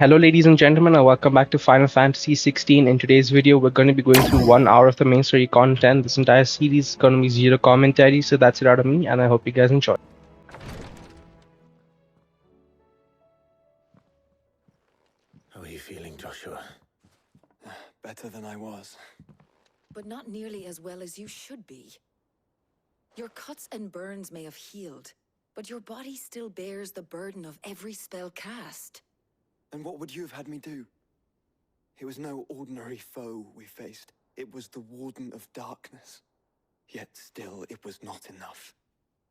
Hello, ladies and gentlemen, and welcome back to Final Fantasy XVI. In today's video, we're going to be going through 1 hour of the main story content. This entire series is going to be zero commentary, so that's it out of me, and I hope you guys enjoy. How are you feeling, Joshua? Better than I was. But not nearly as well as you should be. Your cuts and burns may have healed, but your body still bears the burden of every spell cast. And what would you have had me do? It was no ordinary foe we faced. It was the Warden of Darkness. Yet still, it was not enough.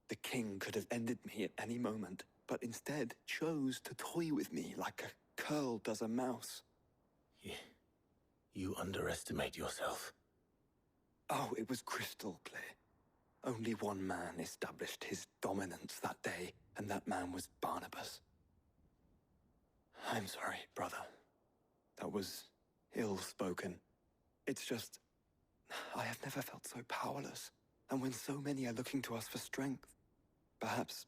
The king could have ended me at any moment, but instead chose to toy with me like a curl does a mouse. You underestimate yourself. Oh, it was crystal clear. Only one man established his dominance that day, and that man was Barnabas. I'm sorry, brother. That was ill-spoken. It's just, I have never felt so powerless. And when so many are looking to us for strength, perhaps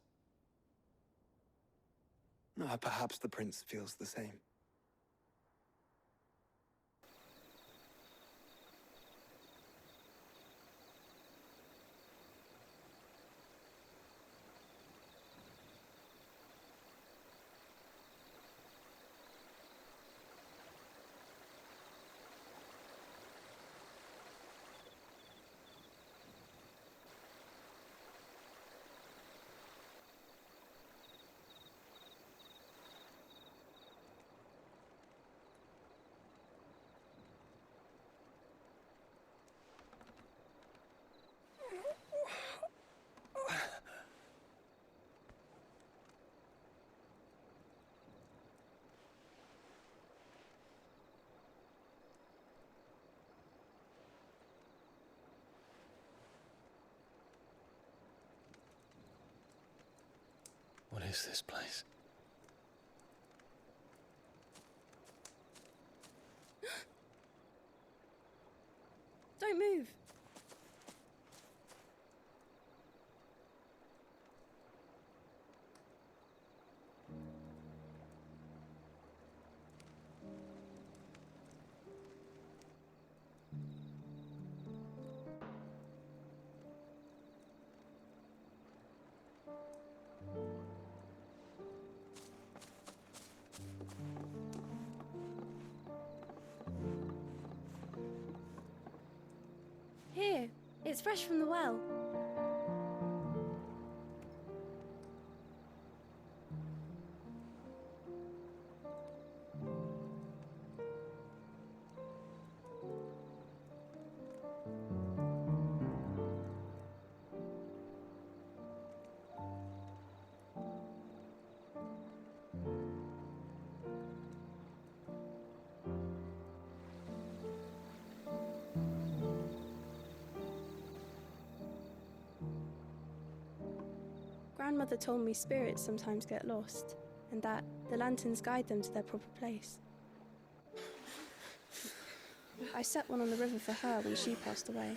the prince feels the same. What is this place? Don't move. Here, it's fresh from the well. Grandmother told me spirits sometimes get lost, and that the lanterns guide them to their proper place. I set one on the river for her when she passed away.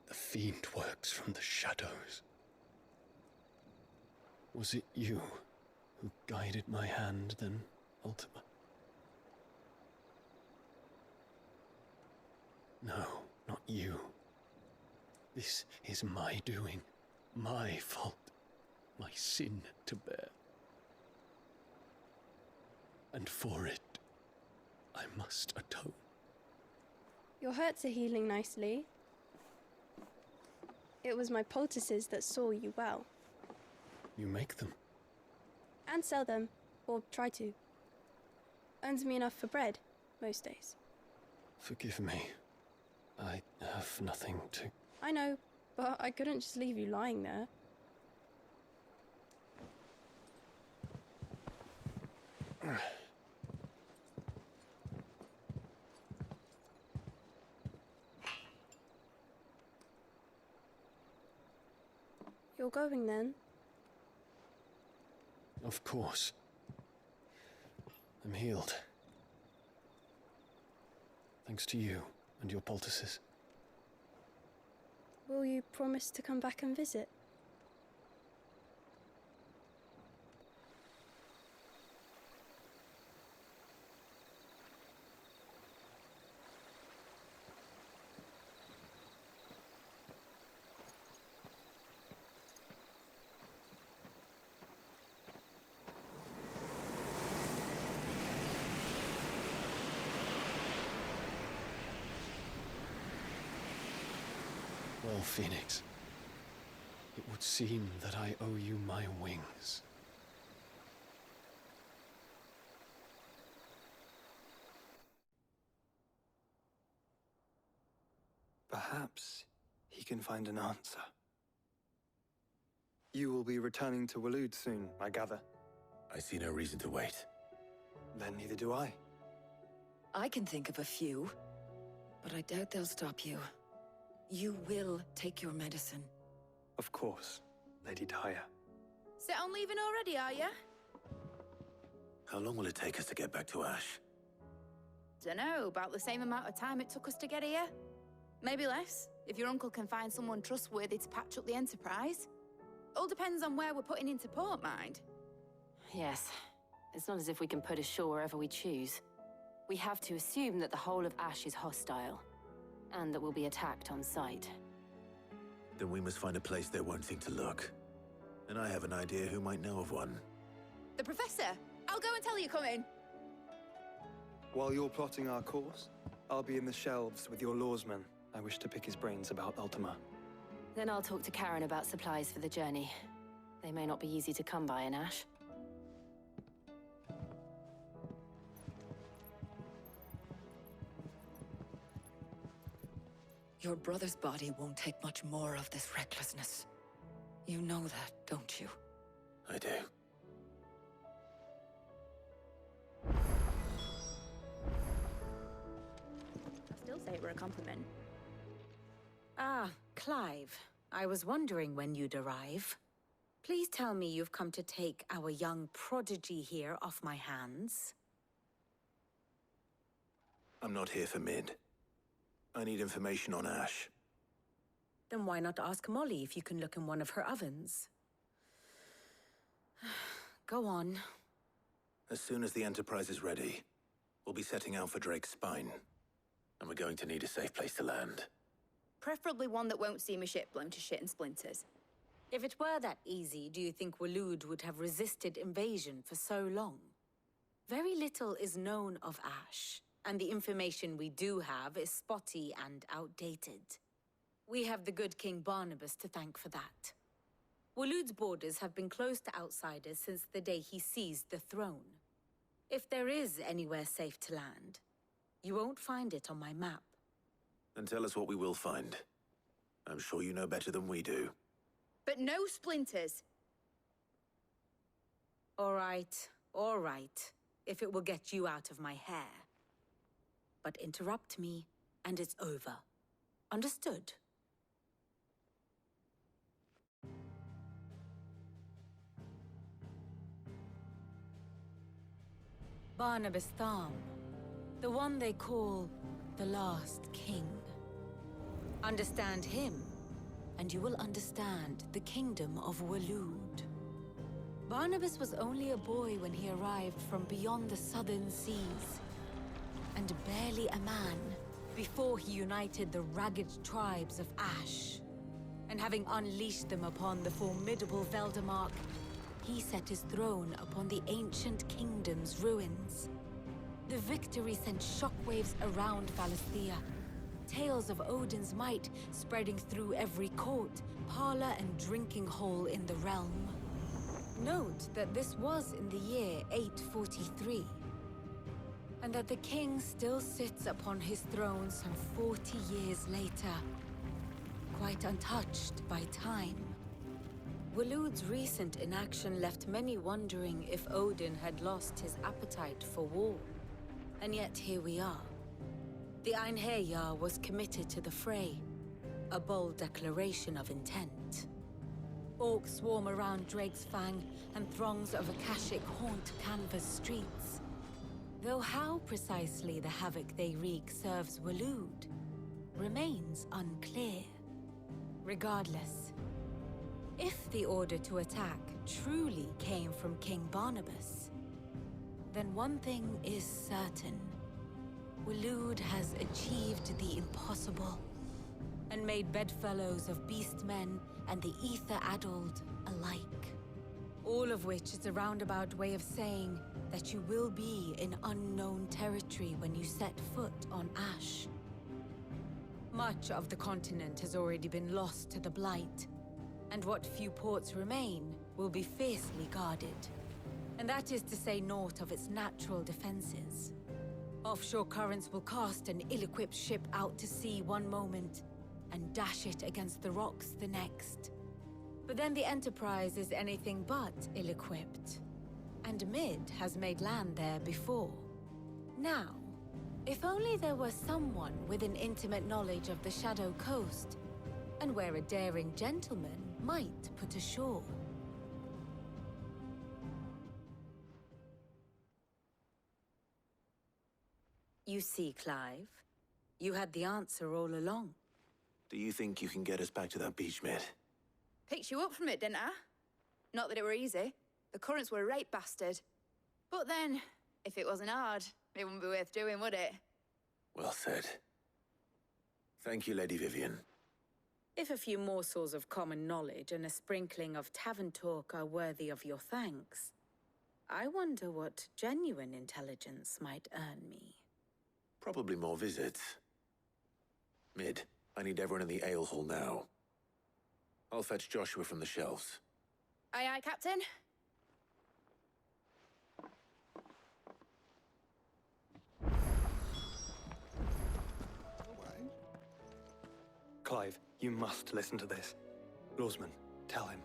The fiend works from the shadows. Was it you who guided my hand, then, Ultima? No, not you. This is my doing, my fault, my sin to bear. And for it, I must atone. Your hurts are healing nicely. It was my poultices that saw you well. You make them? And sell them, or try to. Earns me enough for bread, most days. Forgive me. I have nothing to... I know, but I couldn't just leave you lying there. You're going then? Of course. I'm healed. Thanks to you and your poultices. Will you promise to come back and visit? Well, Phoenix, it would seem that I owe you my wings. Perhaps he can find an answer. You will be returning to Waloed soon, I gather. I see no reason to wait. Then neither do I. I can think of a few, but I doubt they'll stop you. You will take your medicine. Of course, Lady Daya. Set on leaving already, are ya? How long will it take us to get back to Ash? Dunno, about the same amount of time it took us to get here. Maybe less, if your uncle can find someone trustworthy to patch up the Enterprise. All depends on where we're putting into port, mind. Yes. It's not as if we can put ashore wherever we choose. We have to assume that the whole of Ash is hostile, and that we'll be attacked on sight. Then we must find a place they won't think to look. And I have an idea who might know of one. The Professor! I'll go and tell you coming! While you're plotting our course, I'll be in the shelves with your lawsman. I wish to pick his brains about Ultima. Then I'll talk to Karen about supplies for the journey. They may not be easy to come by in Ash. Your brother's body won't take much more of this recklessness. You know that, don't you? I do. I still say it were a compliment. Ah, Clive. I was wondering when you'd arrive. Please tell me you've come to take our young prodigy here off my hands. I'm not here for Mid. I need information on Ash. Then why not ask Molly if you can look in one of her ovens? Go on. As soon as the Enterprise is ready, we'll be setting out for Drake's Spine. And we're going to need a safe place to land. Preferably one that won't see my ship blown to shit and splinters. If it were that easy, do you think Waloed would have resisted invasion for so long? Very little is known of Ash, and the information we do have is spotty and outdated. We have the good King Barnabas to thank for that. Waloed's borders have been closed to outsiders since the day he seized the throne. If there is anywhere safe to land, you won't find it on my map. Then tell us what we will find. I'm sure you know better than we do. But no splinters! All right, if it will get you out of my hair. But interrupt me, and it's over. Understood? Barnabas Tham, the one they call the Last King. Understand him, and you will understand the kingdom of Waloed. Barnabas was only a boy when he arrived from beyond the southern seas, and barely a man before he united the ragged tribes of Ash. And having unleashed them upon the formidable Veldamark, he set his throne upon the ancient kingdom's ruins. The victory sent shockwaves around Valisthea, tales of Odin's might spreading through every court, parlor, and drinking hole in the realm. Note that this was in the year 843, and that the king still sits upon his throne some 40 years later, quite untouched by time. Waloed's recent inaction left many wondering if Odin had lost his appetite for war. And yet here we are. The Einherjar was committed to the fray, a bold declaration of intent. Orcs swarm around Drake's Fang, and throngs of Akashic haunt Canva's streets. Though how precisely the havoc they wreak serves Waloed remains unclear. Regardless, if the order to attack truly came from King Barnabas, then one thing is certain. Waloed has achieved the impossible, and made bedfellows of beastmen and the ether-addled alike. All of which is a roundabout way of saying that you will be in unknown territory when you set foot on Ash. Much of the continent has already been lost to the Blight, and what few ports remain will be fiercely guarded. And that is to say naught of its natural defenses. Offshore currents will cast an ill-equipped ship out to sea one moment, and dash it against the rocks the next. But then the Enterprise is anything but ill-equipped, and Mid has made land there before. Now, if only there were someone with an intimate knowledge of the Shadow Coast, and where a daring gentleman might put ashore. You see, Clive, you had the answer all along. Do you think you can get us back to that beach, Mid? Picked you up from it, didn't I? Not that it were easy. The currents were a right bastard. But then, if it wasn't hard, it wouldn't be worth doing, would it? Well said. Thank you, Lady Vivian. If a few morsels of common knowledge and a sprinkling of tavern talk are worthy of your thanks, I wonder what genuine intelligence might earn me. Probably more visits. Mid, I need everyone in the ale hall now. I'll fetch Joshua from the shelves. Aye, aye, Captain. Clive, you must listen to this. Lawsman, tell him.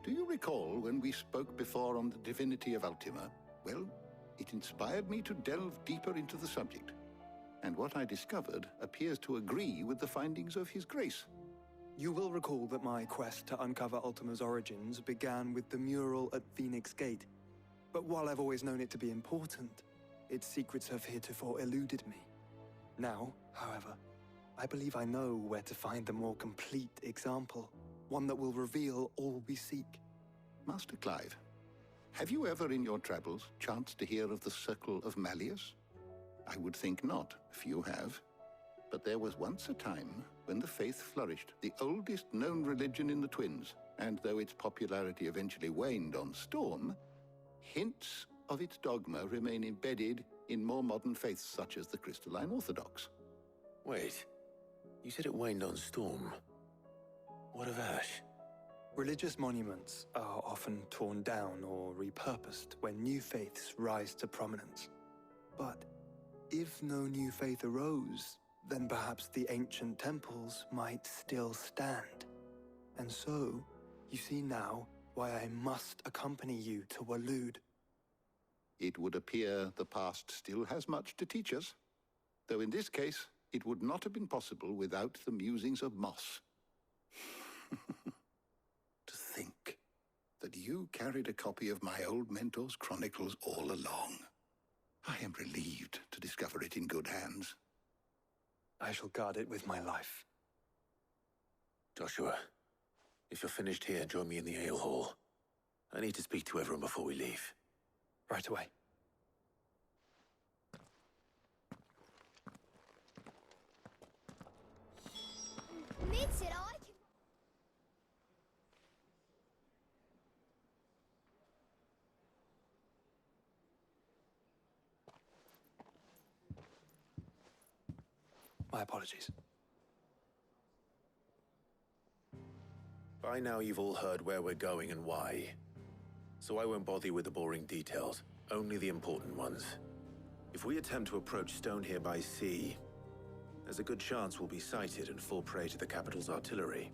Do you recall when we spoke before on the divinity of Ultima? Well, it inspired me to delve deeper into the subject. And what I discovered appears to agree with the findings of His Grace. You will recall that my quest to uncover Ultima's origins began with the mural at Phoenix Gate. But while I've always known it to be important, its secrets have heretofore eluded me. Now, however, I believe I know where to find the more complete example, one that will reveal all we seek. Master Clive, have you ever in your travels chanced to hear of the Circle of Malleus? I would think not, if you have. But there was once a time when the faith flourished, the oldest known religion in the Twins, and though its popularity eventually waned on Storm, hints of its dogma remain embedded in more modern faiths such as the Crystalline Orthodox. Wait, you said it waned on Storm. What of Ash? Religious monuments are often torn down or repurposed when new faiths rise to prominence. But if no new faith arose, then perhaps the ancient temples might still stand. And so, you see now why I must accompany you to Waloed. It would appear the past still has much to teach us, though in this case, it would not have been possible without the musings of Moss. To think that you carried a copy of my old mentor's chronicles all along. I am relieved to discover it in good hands. I shall guard it with my life. Joshua, if you're finished here, join me in the ale hall. I need to speak to everyone before we leave. Right away. Mid said I can... My apologies. By now you've all heard where we're going and why. So I won't bother you with the boring details, only the important ones. If we attempt to approach Stone here by sea, there's a good chance we'll be sighted and fall prey to the capital's artillery.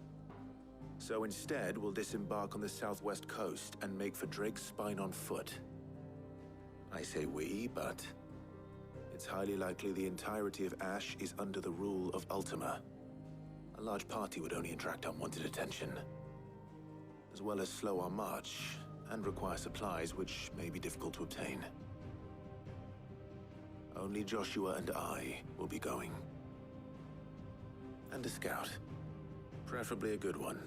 So instead, we'll disembark on the southwest coast and make for Drake's Spine on foot. I say we, but it's highly likely the entirety of Ash is under the rule of Ultima. A large party would only attract unwanted attention. as well as slow our march and require supplies which may be difficult to obtain. Only Joshua and I will be going. And a scout. Preferably a good one.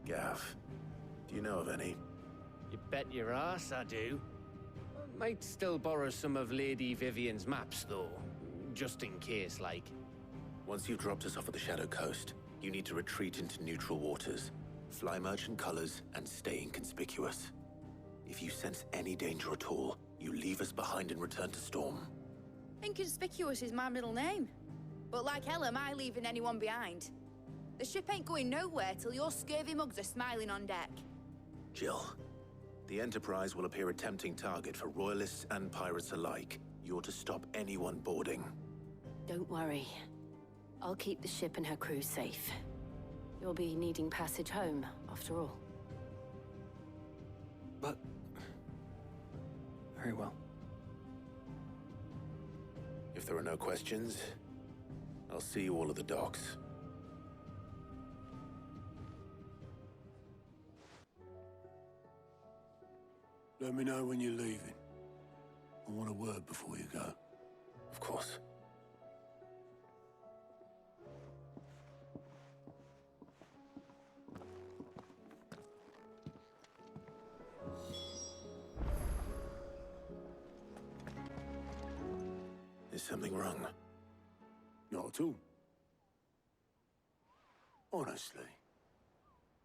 Gav, do you know of any? You bet your ass I do. Might still borrow some of Lady Vivian's maps, though. Just in case, like. Once you've dropped us off at the Shadow Coast, you need to retreat into neutral waters, fly merchant colors, and stay inconspicuous. If you sense any danger at all, you leave us behind and return to Storm. Inconspicuous is my middle name. But like hell am I leaving anyone behind. The ship ain't going nowhere till your scurvy mugs are smiling on deck. Jill, the Enterprise will appear a tempting target for royalists and pirates alike. You're to stop anyone boarding. Don't worry. I'll keep the ship and her crew safe. You'll be needing passage home, after all. But... very well. If there are no questions, I'll see you all at the docks. Let me know when you're leaving. I want a word before you go. Of course. Is something wrong? Not at all. Honestly.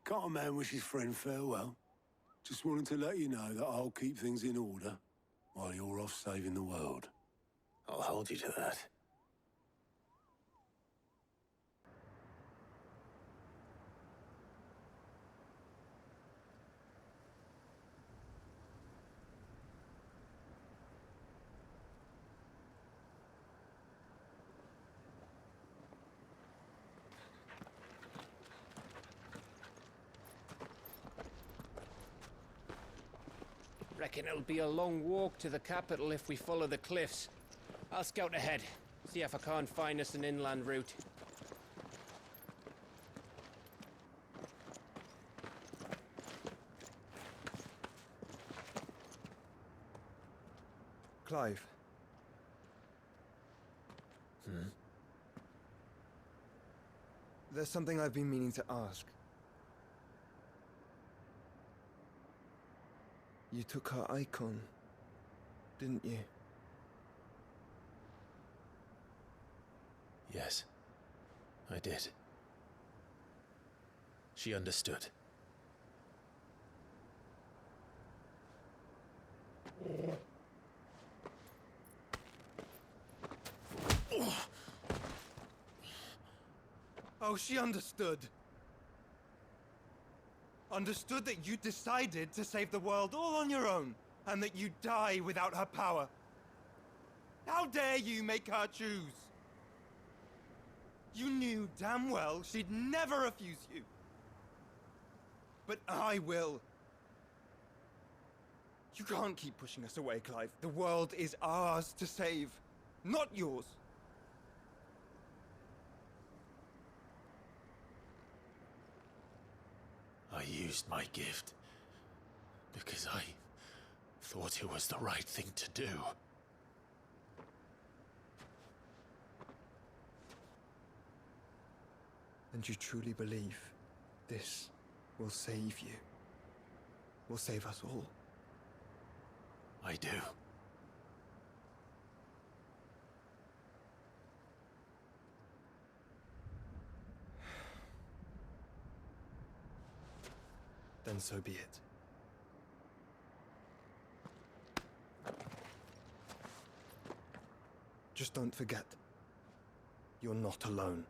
Can't a man wish his friend farewell? Just wanted to let you know that I'll keep things in order while you're off saving the world. I'll hold you to that. Reckon it'll be a long walk to the capital if we follow the cliffs. I'll scout ahead, see if I can't find us an inland route. Clive. There's something I've been meaning to ask. You took her Eikon, didn't you? Yes, I did. She understood. Oh, she understood. Understood that you decided to save the world all on your own, and that you'd die without her power. How dare you make her choose? You knew damn well she'd never refuse you. But I will. You can't keep pushing us away, Clive. The world is ours to save, not yours. I used my gift because I thought it was the right thing to do. And you truly believe this will save you? Will save us all? I do. Then so be it. Just don't forget, you're not alone.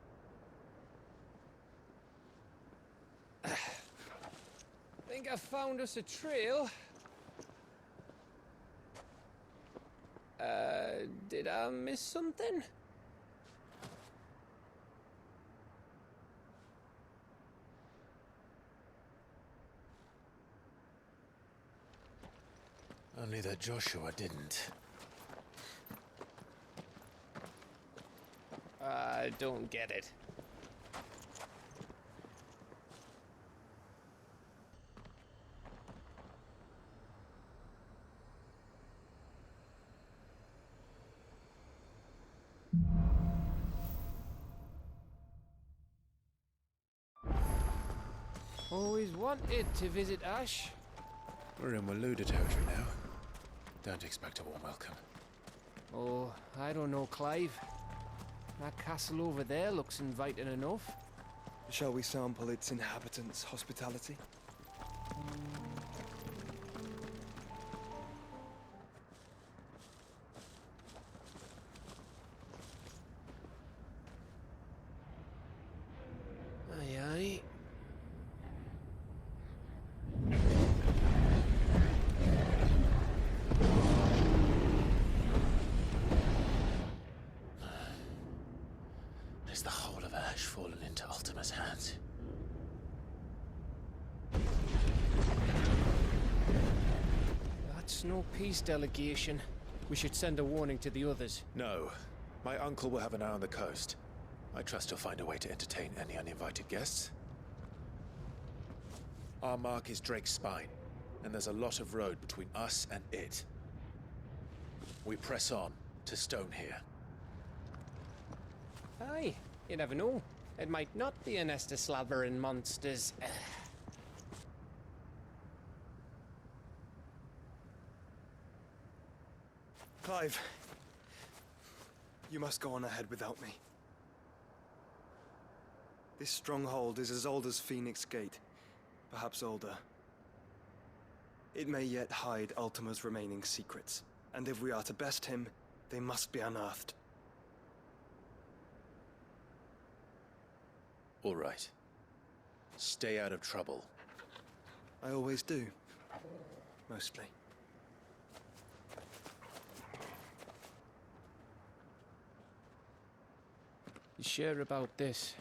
Think I found us a trail. Did I miss something? Only that Joshua didn't. I don't get it. Always wanted to visit Ash. We're in Waluda territory now. Don't expect a warm welcome. Oh, I don't know, Clive. That castle over there looks inviting enough. Shall we sample its inhabitants' hospitality? Aye, aye. Is the whole of Ash fallen into Ultima's hands? That's no peace delegation. We should send a warning to the others. No. My uncle will have an eye on the coast. I trust he'll find a way to entertain any uninvited guests. Our mark is Drake's Spine, and there's a lot of road between us and it. We press on to Stone here. Aye, you never know. It might not be a nest of slabbering monsters. Clive, you must go on ahead without me. This stronghold is as old as Phoenix Gate, perhaps older. It may yet hide Ultima's remaining secrets, and if we are to best him, they must be unearthed. All right. Stay out of trouble. I always do. Mostly. You sure about this?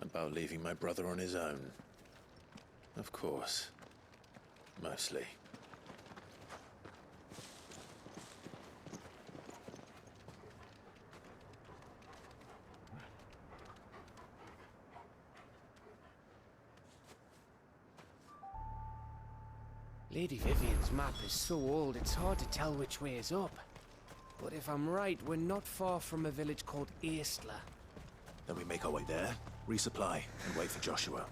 About leaving my brother on his own. Of course. Mostly. Lady Vivian's map is so old it's hard to tell which way is up. But if I'm right, we're not far from a village called Aistla. Then we make our way there, resupply, and wait for Joshua.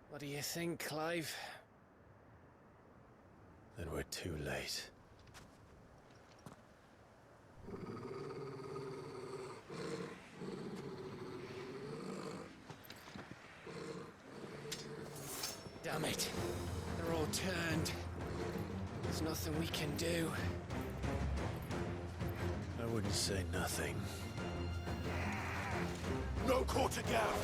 What do you think, Clive? Then we're too late. Damn it. They're all turned. There's nothing we can do. I wouldn't say nothing. No quarter gap!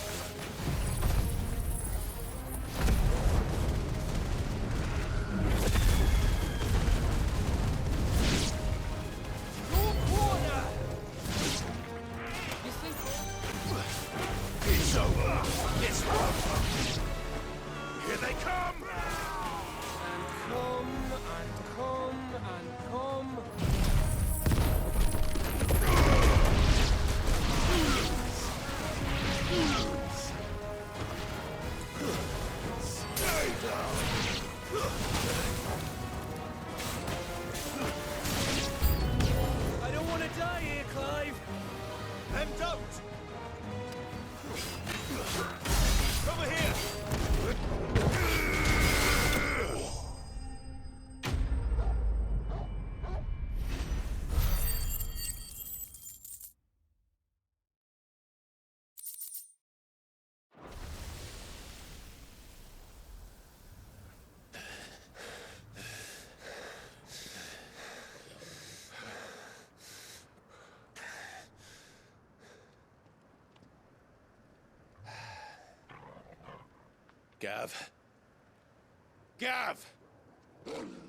It's over! It's over! Here they come! And come, and come, and come. Stay down! I don't want to die here, Clive. Then don't! Over here! Gav. Gav!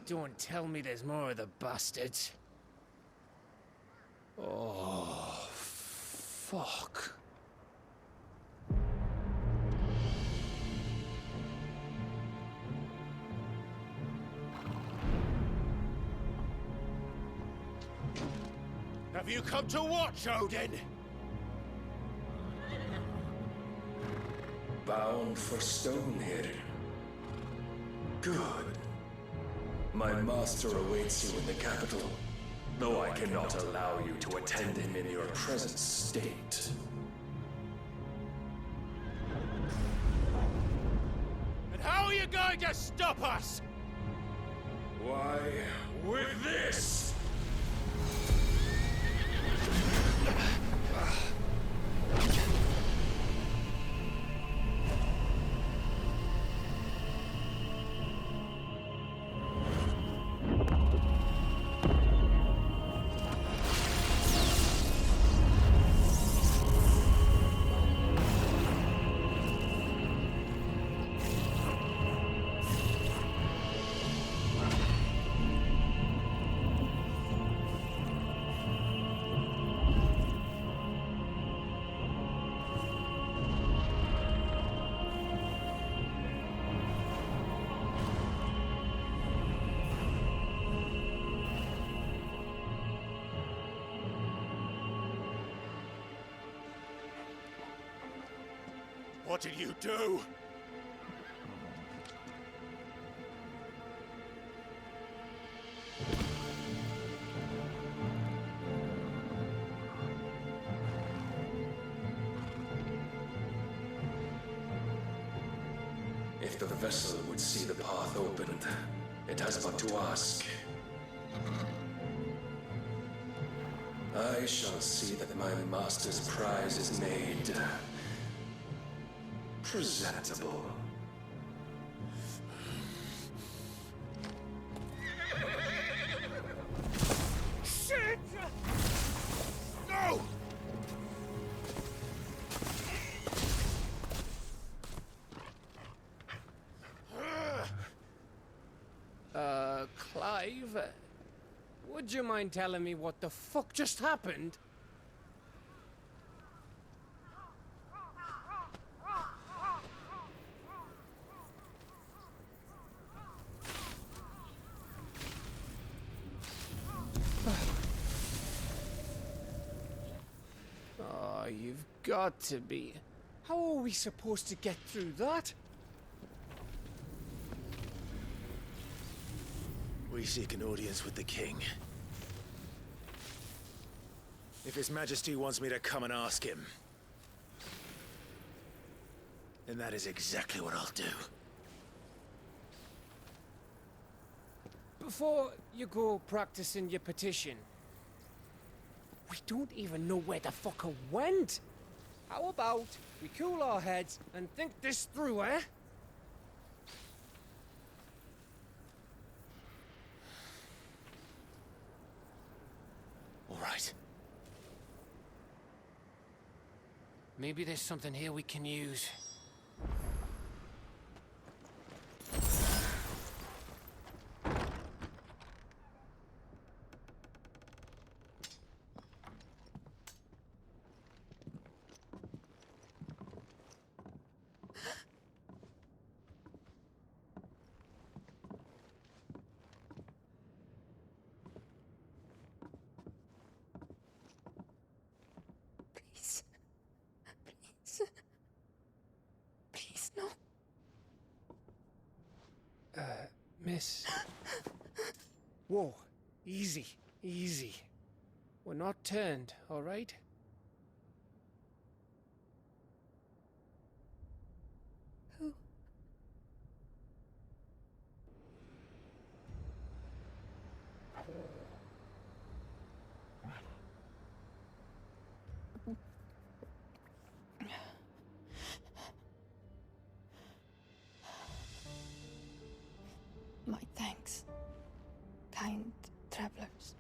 Don't tell me there's more of the bastards. Oh, fuck. Have you come to watch, Odin? Bound for Stonehill. Good. My master awaits you in the capital, though I cannot allow you to attend him in your present state. And how are you going to stop us? Why, with this! What did you do? If the vessel would see the path opened, it has but to ask. I shall see that my master's prize is made presentable. Shit! No! Clive, would you mind telling me what the fuck just happened? Oh, you've got to be. How are we supposed to get through that? We seek an audience with the king. If His Majesty wants me to come and ask him, then that is exactly what I'll do. Before you go practicing your petition, we don't even know where the fucker went. How about we cool our heads and think this through, eh? All right. Maybe there's something here we can use. Please, no. Miss. Whoa, easy, easy. We're not turned, all right? Who? My thanks, kind travelers.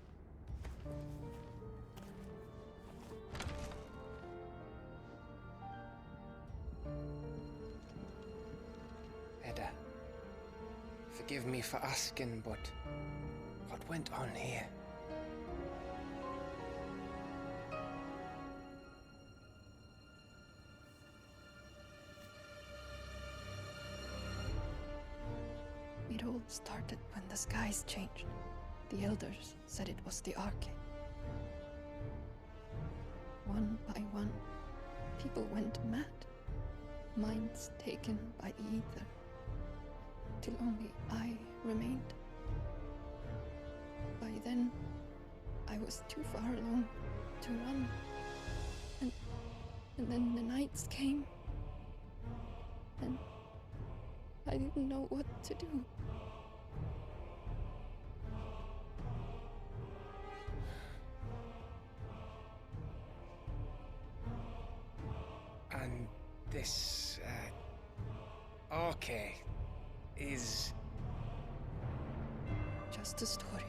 Edda, forgive me for asking, but what went on here? It all started when the skies changed. The elders said it was the arcade. People went mad. Minds taken by the ether. Till only I remained. By then, I was too far along to run. And then the nights came. And I didn't know what to do. And this, okay, is... Just a story.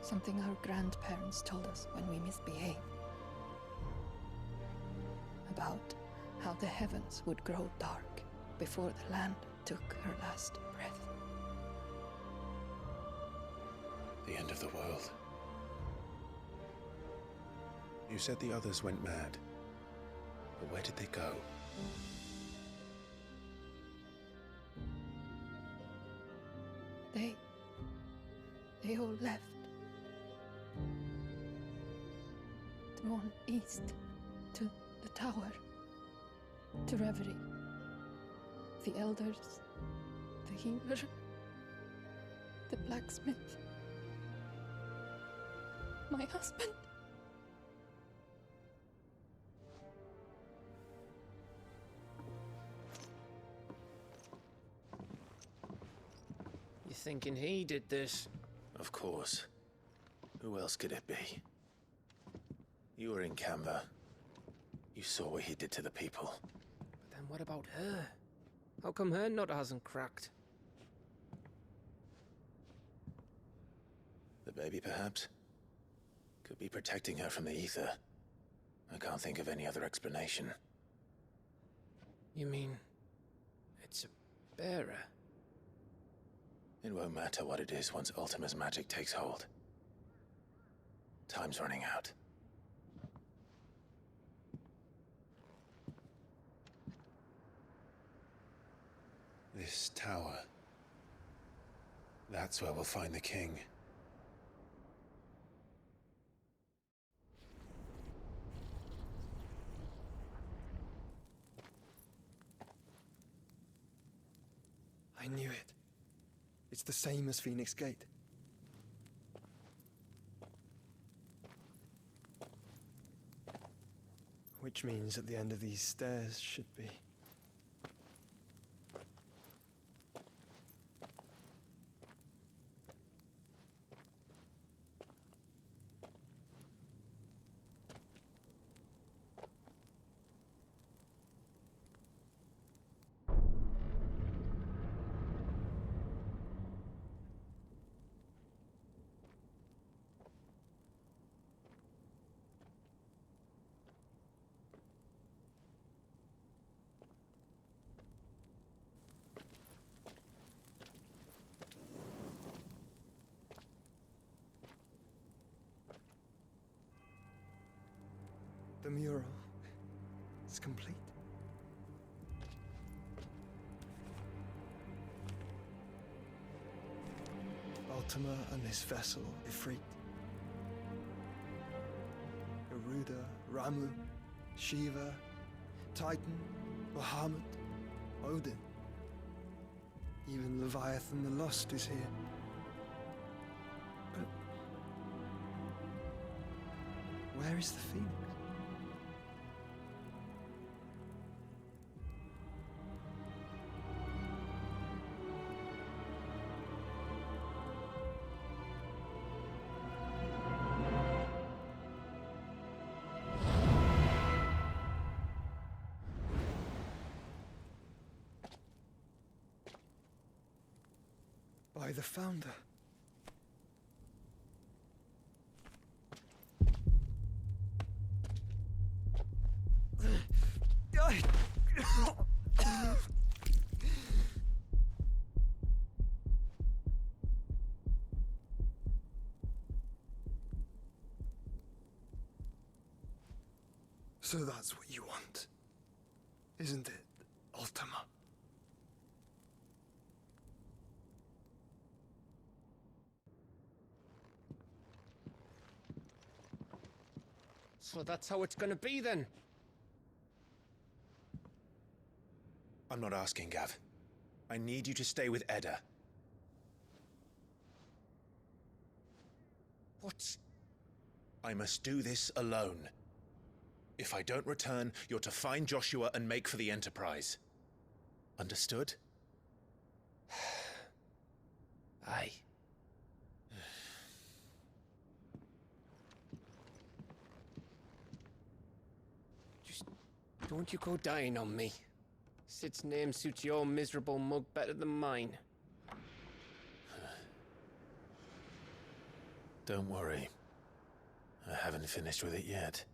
Something our grandparents told us when we misbehaved. About how the heavens would grow dark before the land took her last breath. The end of the world. You said the others went mad. But where did they go? They all left. Drawn east to the tower, to Reverie. The elders, the healer, the blacksmith, my husband. You thinking he did this? Of course. Who else could it be? You were in Canva. You saw what he did to the people. But then what about her? How come her nut hasn't cracked? The baby, perhaps? Could be protecting her from the ether. I can't think of any other explanation. You mean... it's a bearer? It won't matter what it is once Ultima's magic takes hold. Time's running out. This tower. That's where we'll find the king. I knew it. It's the same as Phoenix Gate. Which means at the end of these stairs should be... The mural is complete. Ultima and this vessel, Ifrit. Garuda, Ramu, Shiva, Titan, Bahamut, Odin. Even Leviathan the Lost is here. But where is the Phoenix? By the Founder. So that's what you want, isn't it, Ultima? So that's how it's gonna be then? I'm not asking, Gav. I need you to stay with Edda. What? I must do this alone. If I don't return, you're to find Joshua and make for the Enterprise. Understood? Aye. Just don't you go dying on me. Sid's name suits your miserable mug better than mine. Don't worry. I haven't finished with it yet.